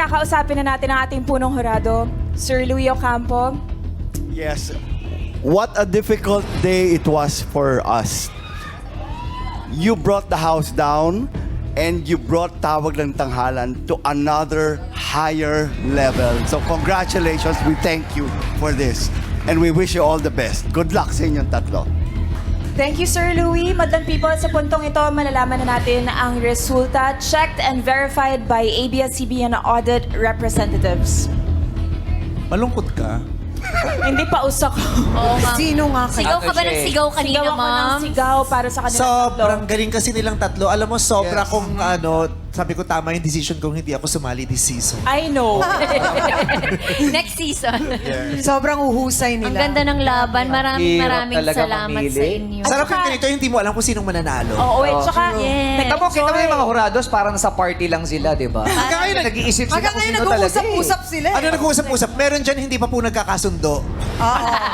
kakausapin na natin ang ating punong hurado, Sir Louie Ocampo. Yes. What a difficult day it was for us. You brought the house down and you brought Tawag ng Tanghalan to another higher level. So congratulations. We thank you for this. And we wish you all the best. Good luck sa inyong tatlo. Thank you, Sir Louie. Madlang people, sa puntong ito, malalaman na natin ang resulta checked and verified by ABS-CBN audit representatives. Malungkot ka? Hindi pa usak. Oo, ma'am. Sino nga kayo? Sigaw ka ba ng sigaw kanina, Sigaw ako ng ma'am? sigaw para sa kanila. Sobrang galing kasi nilang tatlo. Alam mo, sobra Yes. kong sabi ko tama yung decision kung hindi ako sumali this season. I know. Next season. Sobrang uhusay Ang nila. ganda ng laban. Maraming Hirap talaga salamat mamili. sa inyo. Sarap saka- yung ganito, hindi mo alam kung sinong mananalo. Oo, eh, tsaka, Yes. Kita mo yung mga hurados, parang nasa party lang sila, di ba? Hanggang ngayon, Nag-iisip sila Hanggang kung ngayon sino talaga nag-uusap-usap sila. Ano nag-uusap-usap? Meron dyan hindi pa po nagkakasundo.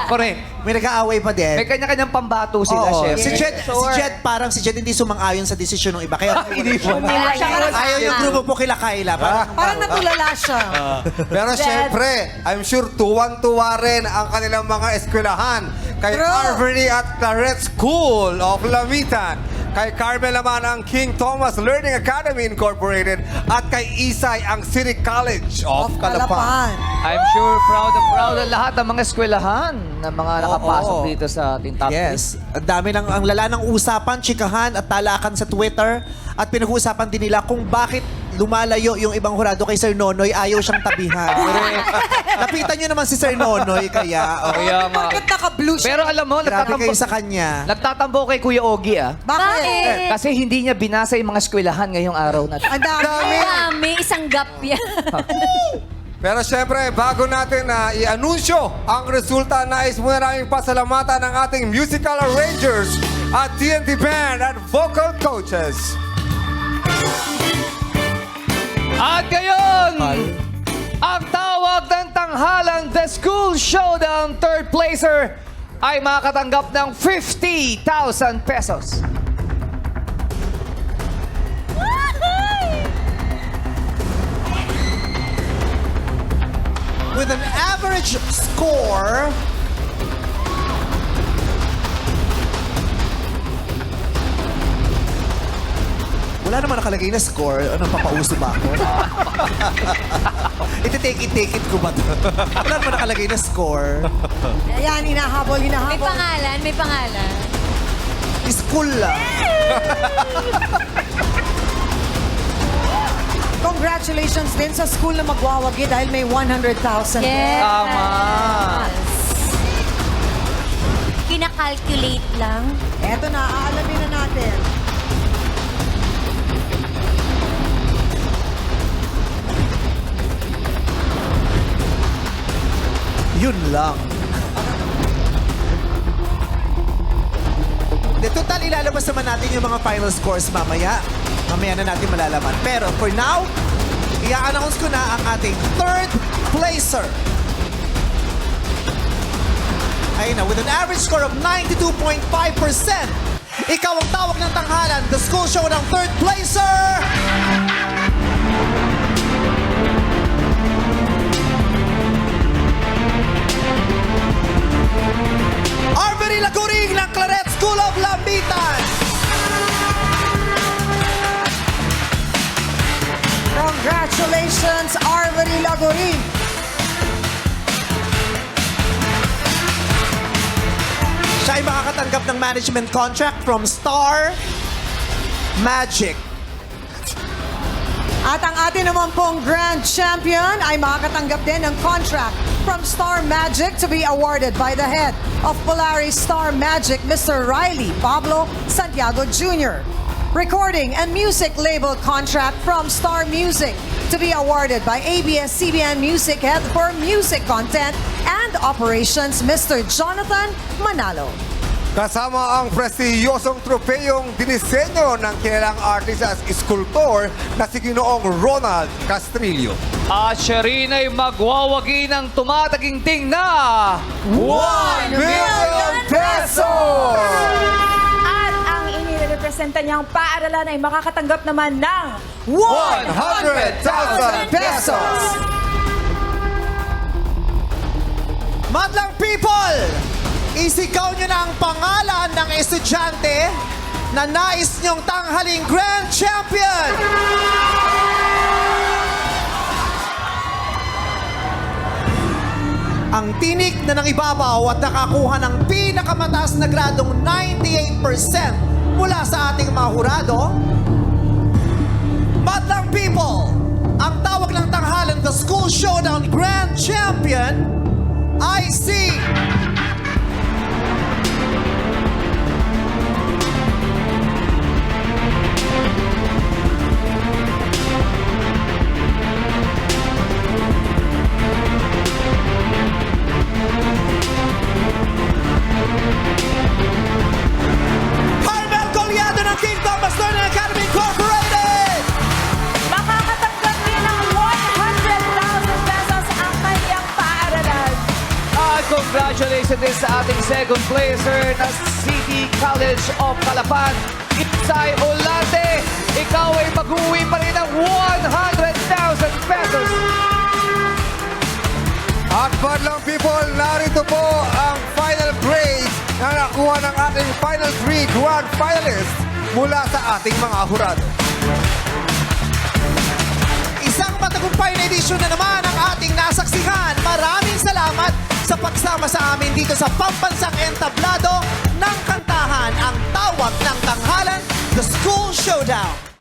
Correct. May nag-aaway pa din. May kanya-kanyang pambato sila, Oo. chef. Si Jed hindi sumang-ayon sa desisyon ng iba. Kaya ayaw yung grupo po kila Kyla. Parang natulala siya. Pero syempre, I'm sure tuwang-tuwa rin ang kanilang mga eskwelahan kay True. Arvery at Claret School of Lamitan, kay Carmel naman ang King Thomas Learning Academy Incorporated at kay Isay ang City College of Calapan. I'm sure proud ang lahat ng mga eskwelahan na mga nakapasok Oo. dito sa ating top Yes. Ang dami ng ang lala ng usapan, chikahan at talakan sa Twitter. At pinag-uusapan din nila kung bakit lumalayo yung ibang hurado kay Sir Nonoy, ayaw siyang tabihan. Lapitan nyo naman si Sir Nonoy, kaya... Kaya nga. Bakit naka-blue siya? Pero alam mo, Grabe kayo sa kanya. nagtatampo kay Kuya Ogie, ah. Bakit? Kasi hindi niya binasa yung mga eskwelahan ngayong araw na. Ang dami. Ang dami. Isang gap yan. Pero syempre, bago natin na i-anunsyo ang resulta, nais muna namin pasalamatan ng ating musical arrangers at TNT Band at vocal coaches. At ngayon, ang tawag ng tanghalan, The School Showdown third placer ay makakatanggap ng 50,000 pesos. With an average score... Wala naman nakalagay na score. Ano, papauso ba ako? Iti-take it ko ba ito? Wala naman nakalagay na score. Ayan, hinahabol. May pangalan, may pangalan. School lang. Congratulations din sa school na magwawagi dahil may 100,000. Yes. Tama. Kinakalculate lang. Eto na, aalamin na natin. Yun lang. De, total, ilalabas naman natin yung mga final scores mamaya. Mamaya na natin malalaman. Pero for now, i-announce ko na ang ating third placer. Ayun na, with an average score of 92.5%, ikaw ang tawag ng tanghalan, the school show ng third placer! Arvery Laguring ng Claret School of Lambitan! Congratulations, Arvery Lagorin. Siya ay makakatanggap ng management contract from Star Magic. At ang atin naman pong Grand Champion ay makakatanggap din ng contract from Star Magic to be awarded by the head of Polaris Star Magic, Mr. Riley Pablo Santiago Jr. Recording and music label contract from Star Music to be awarded by ABS-CBN Music Head for Music Content and Operations, Mr. Jonathan Manalo. Kasama ang prestiyosong tropeyong dinisenyo ng kilalang artist at sculptor na si Ginoong Ronald Castrillo. At siya rin ay magwawagi ng tumataginting na 1 million pesos! At ang inirepresenta niyang paaralan ay makakatanggap naman ng 100,000 pesos! pesos. Madlang people, isigaw nyo na ang pangalan ng estudyante na nais nyong tanghaling Grand Champion. Ang tinik na nangibabaw at nakakuha ng pinakamataas na gradong 98% mula sa ating mga hurado. Madlang people, ang tawag ng tanghalan The School Showdown Grand Champion ay si Carmel Goliado ng King Thomas Learning Academy Incorporated! Makakatanggap din ng 100,000 pesos ang kanyang paaralan. At congratulations din sa ating second placer na City College of Calapan, Ipsay Olante. Ikaw ay mag-uwi pa rin ng 100,000 pesos. At Madlang people, narito po ang final grade na nakuha ng ating Final 3 Grand Finalists mula sa ating mga hurado. Isang matagumpay na edisyon na naman ang ating nasaksihan. Maraming salamat sa pagsama sa amin dito sa pambansang entablado ng kantahan, ang tawag ng tanghalan, The School Showdown.